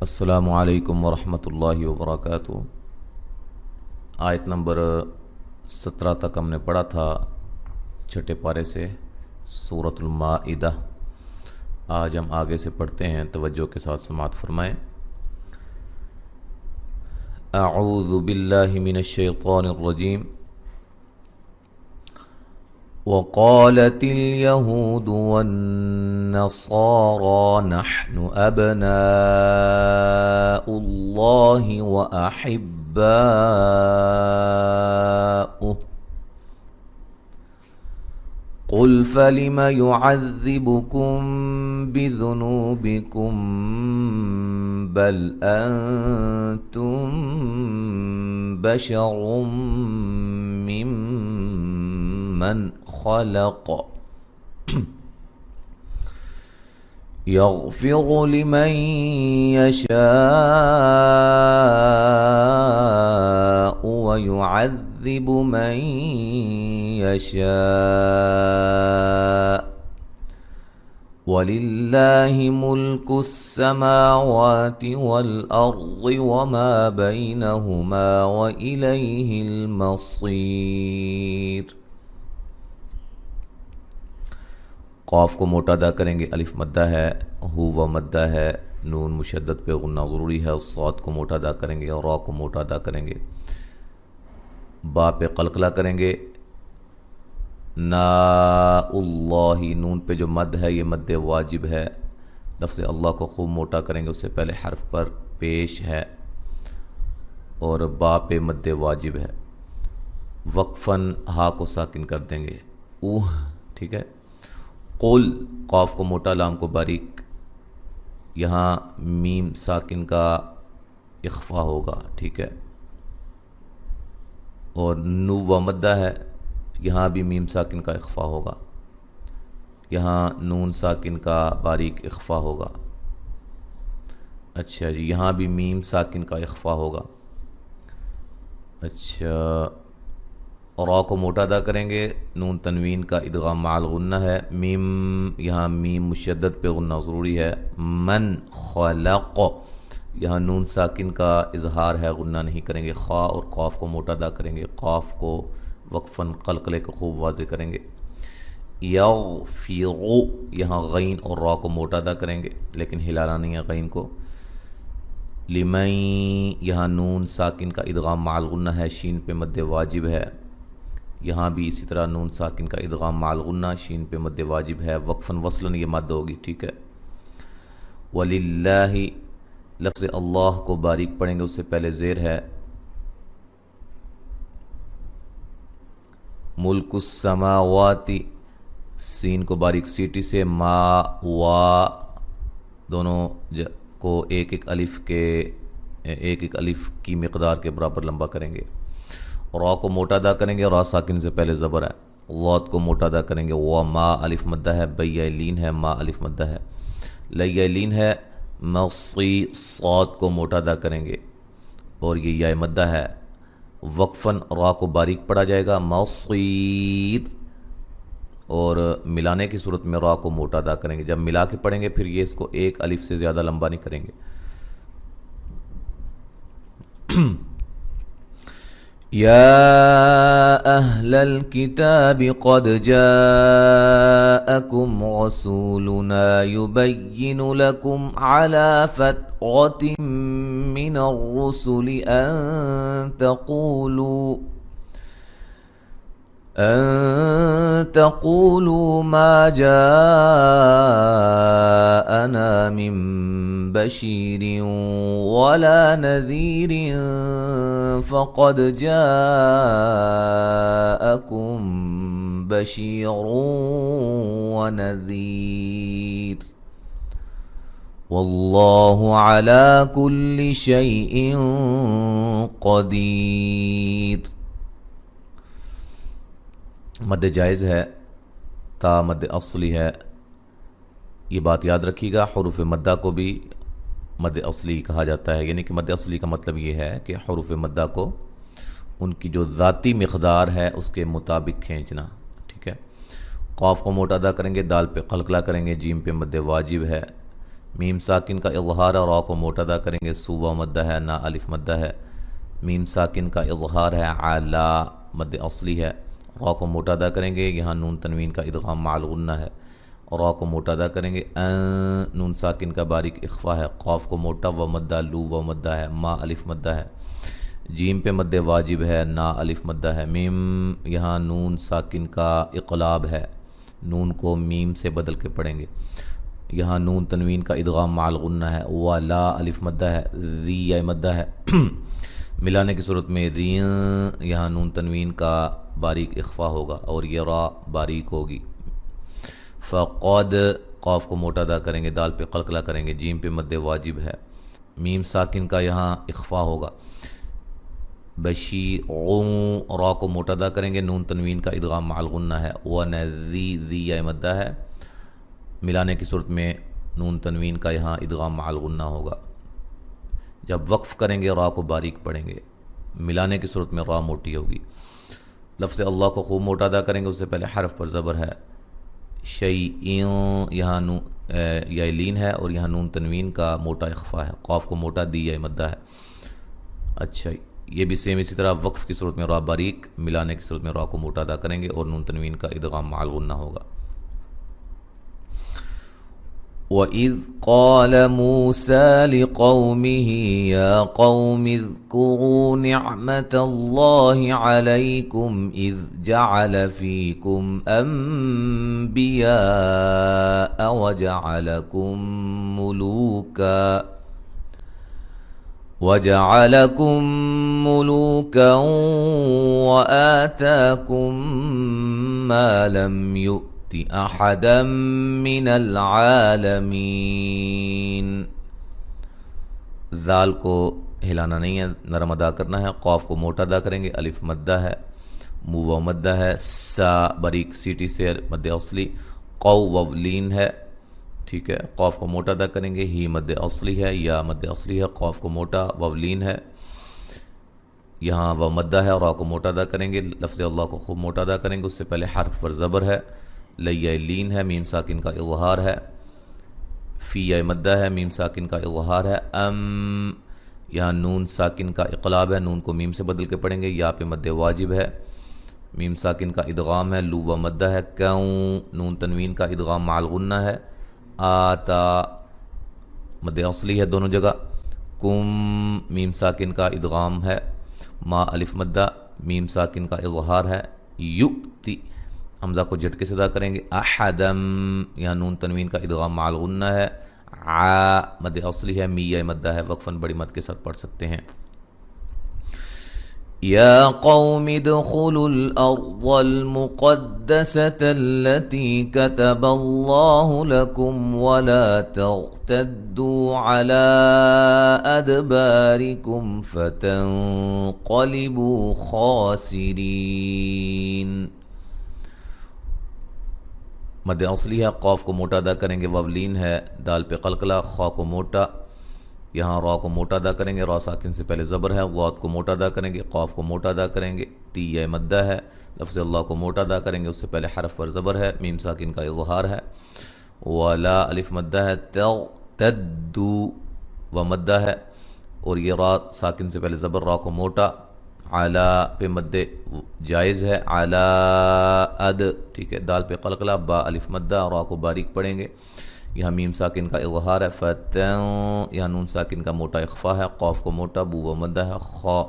السلام علیکم ورحمۃ اللہ وبرکاتہ۔ آیت نمبر 17 تک ہم نے پڑھا تھا چھٹے پارے سے سورۃ المائدہ۔ آج ہم آگے سے پڑھتے ہیں، توجہ کے ساتھ سماعت فرمائیں۔ اعوذ باللہ من الشیطان الرجیم۔ وقالت اليهود والنصارى نحن أبناء الله وأحباؤه قل فلم يعذبكم بذنوبكم بل أنتم بشر ممن خلق يغفر لمن يشاء ويعذب من يشاء ولله ملك السماوات والأرض وما بينهما وإليه المصير۔ قاف کو موٹا ادا کریں گے، الف مدہ ہے، ہو و مدہ ہے، نون مشدد پہ غنہ ضروری ہے، صاد کو موٹا ادا کریں گے اور را کو موٹا ادا کریں گے، با پہ قلقلہ کریں گے، نا اللہ، نون پہ جو مد ہے یہ مد واجب ہے، لفظ اللہ کو خوب موٹا کریں گے، اس سے پہلے حرف پر پیش ہے، اور با پہ مد واجب ہے، وقفاً ہا کو ساکن کر دیں گے، اوہ، ٹھیک ہے۔ قل، قاف کو موٹا، لام کو باریک، یہاں میم ساکن کا اخفا ہوگا، ٹھیک ہے، اور نو و مدہ ہے، یہاں بھی میم ساکن کا اخفا ہوگا، یہاں نون ساکن کا باریک اخفا ہوگا، اچھا جی، یہاں بھی میم ساکن کا اخفا ہوگا، اچھا، را کو موٹا ادا کریں گے، نون تنوین کا ادغام مع الغنہ ہے، میم، یہاں میم مشدد پہ غنہ ضروری ہے، من خلق، یہاں نون ساکن کا اظہار ہے، غنہ نہیں کریں گے، خا اور قاف کو موٹا ادا کریں گے، قاف کو وقفاً قلقلے کو خوب واضح کریں گے، یغفر، یہاں غین اور را کو موٹا ادا کریں گے لیکن ہلانا نہیں ہے غین کو، لمن، یہاں نون ساکن کا ادغام مع الغنہ ہے، شین پہ مد واجب ہے، یہاں بھی اسی طرح نون ساکن کا ادغام مع الغنہ، شین پہ مد واجب ہے، وقفاً وصلاً یہ مد ہوگی، ٹھیک ہے۔ وللہ، لفظ اللہ کو باریک پڑھیں گے، اس سے پہلے زیر ہے، ملک السماوات، سین کو باریک سیٹی سے، ما وا دونوں کو ایک ایک الف کی مقدار کے برابر لمبا کریں گے، را کو موٹا ادا کریں گے، را ساکن سے پہلے زبر ہے، غات کو موٹا ادا کریں گے، وا ما الف مدہ ہے، بیا لین ہے، ما الف مدہ ہے، لیا لین ہے، مصی، صاد کو موٹا ادا کریں گے اور یہ یا مدہ ہے، وقفاً را کو باریک پڑھا جائے گا، مصیر، اور ملانے کی صورت میں را کو موٹا ادا کریں گے، جب ملا کے پڑھیں گے پھر یہ اس کو ایک الف سے زیادہ لمبا نہیں کریں گے۔ یا اہل الکتاب قد جاءکم رسولنا یبین لکم علی فترۃ من الرسل أن تقولوا ما جاءنا من بشير ولا نذير فقد جاءكم بشير ونذير والله على كل شيء قدير۔ مد جائز ہے، تا مد اصلی ہے، یہ بات یاد رکھیے گا، حروف مدہ کو بھی مد اصلی کہا جاتا ہے، یعنی کہ مد اصلی کا مطلب یہ ہے کہ حروف مدہ کو ان کی جو ذاتی مقدار ہے اس کے مطابق کھینچنا، ٹھیک ہے۔ قاف کو موٹا ادا کریں گے، دال پہ قلقلہ کریں گے، جیم پہ مد واجب ہے، میم ساکن کا اظہار ہے، را کو موٹا ادا کریں گے، سو و مدہ ہے، نا الف مدہ ہے۔ میم ساکن کا اظہار ہے، علا مد اصلی ہے، را کو موٹا ادا کریں گے، یہاں نون تنوین کا ادغام مع الغنہ ہے، اور را کو موٹا ادا کریں گے۔ نون ساکن کا باریک اخفا ہے، قاف کو موٹا و مدہ، لو و مدہ ہے، ما الف مدہ ہے، جیم پہ مد واجب ہے، نا الف مدہ ہے۔ میم یہاں نون ساکن کا اقلاب ہے، نون کو میم سے بدل کے پڑھیں گے، یہاں نون تنوین کا ادغام مع الغنہ ہے، و لا الف مدہ ہے، ری یا مدہ ہے، ملانے کی صورت میں ری، یہاں نون تنوین کا باریک اخفا ہوگا اور یہ را باریک ہوگی۔ فقد، قاف کو موٹا ادا کریں گے، دال پہ قلقلہ کریں گے، جیم پہ مد واجب ہے، میم ساکن کا یہاں اخفا ہوگا۔ بشیعوں، را کو موٹا ادا کریں گے، نون تنوین کا ادغام مع الغنہ ہے، ونذی، ذی یا مدہ ہے، ملانے کی صورت میں نون تنوین کا یہاں ادغام مع الغنہ ہوگا۔ جب وقف کریں گے را کو باریک پڑھیں گے، ملانے کی صورت میں را موٹی ہوگی۔ لفظ اللہ کو خوب موٹا ادا کریں گے، اس سے پہلے حرف پر زبر ہے، شیئن، یہاں یا لین ہے اور یہاں نون تنوین کا موٹا اخفا ہے، قاف کو موٹا، دی یا مدہ ہے۔ اچھا، یہ بھی سیم اسی طرح وقف کی صورت میں را باریک، ملانے کی صورت میں را کو موٹا ادا کریں گے اور نون تنوین کا ادغام مع الغنہ ہوگا۔ وَإِذْ قَالَ مُوسَىٰ لِقَوْمِهِ يَا قَوْمِ اذْكُرُوا نِعْمَةَ اللَّهِ عَلَيْكُمْ إِذْ جَعَلَ فِيكُمْ أَنْبِيَاءَ وَجَعَلَكُمْ مُلُوكًا وَآتَاكُمْ مَا لَمْ يُؤْتِ أَحَدًا مِّنَ الْعَالَمِينَ۔ ذال کو ہلانا نہیں ہے، نرم ادا کرنا ہے، قاف کو موٹا ادا کریں گے، الف مدہ ہے، مو و مدہ ہے، سا باریک سیٹی سے مد اصلی، قو و لین ہے، ٹھیک ہے، قاف کو موٹا ادا کریں گے، ہی مد اصلی ہے، یا مد اصلی ہے، قاف کو موٹا، و لین ہے، یہاں و مدہ ہے، را کو موٹا ادا کریں گے، لفظ اللہ کو خوب موٹا ادا کریں گے، اس سے پہلے حرف پر زبر ہے، لیا لین ہے، میم ساکن کا اظہار ہے، فی یا مدہ ہے، میم ساکن کا اظہار ہے، یہاں نون ساکن کا اقلاب ہے، نون کو میم سے بدل کے پڑھیں گے، یا پہ مد واجب ہے، میم ساکن کا ادغام ہے، لو و مدہ ہے، کیوں، نون تنوین کا ادغام مع الغنہ ہے، آتا مد اصلی ہے دونوں جگہ، کم، میم ساکن کا ادغام ہے، ما الف مدہ، میم ساکن کا اظہار ہے، یؤتی، حمزہ کو جھٹکے سے ادا کریں گے، احدم، یہاں نون تنوین کا ادغام مع الغنہ ہے، مد اصلی ہے، می یا مدہ ہے، وقفاً بڑی مد کے ساتھ پڑھ سکتے ہیں۔ یا قوم ادخلوا الارض المقدسة التي كتب الله لكم ولا ترتدوا على ادباركم فتنقلبوا خاسرين۔ مد اصلی ہے، قاف کو موٹا ادا کریں گے، وولین ہے، دال پہ قلقلہ، خا کو موٹا، یہاں را کو موٹا ادا کریں گے، را ساکن سے پہلے زبر ہے، غاد کو موٹا ادا کریں گے، قاف کو موٹا ادا کریں گے، تی یا مدہ ہے، لفظ اللہ کو موٹا ادا کریں گے، اس سے پہلے حرف پر زبر ہے، میم ساکن کا اظہار ہے، ولا الف مدہ ہے، تدو و مدہ ہے، اور یہ را ساکن سے پہلے زبر، را کو موٹا، علا پہ مد جائز ہے، علا اد، ٹھیک ہے، دال پہ قلقلہ، با الف مدہ، را کو باریک پڑھیں گے، یہاں میم ساکن کا اظہار ہے، فتن، یہاں نون ساکن کا موٹا اخفا ہے، قاف کو موٹا، بو و مدہ ہے، خا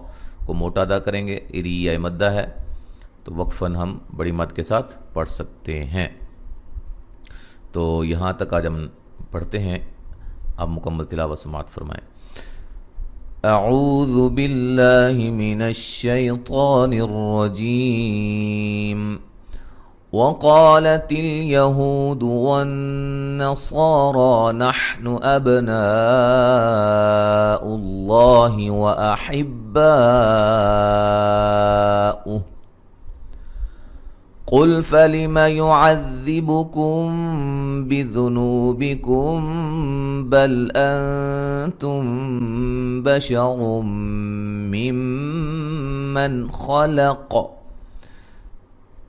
کو موٹا ادا کریں گے، ری یا مدہ ہے، تو وقفاً ہم بڑی مد کے ساتھ پڑھ سکتے ہیں۔ تو یہاں تک آج ہم پڑھتے ہیں، اب مکمل تلاوت سماعت فرمائیں۔ اعوذ باللہ من الشیطان الرجیم۔ وقالت اليهود والنصارى نحن أبناء الله وأحباؤه قل فلم يعذبكم بذنوبكم بل أنتم بشر ممن خلق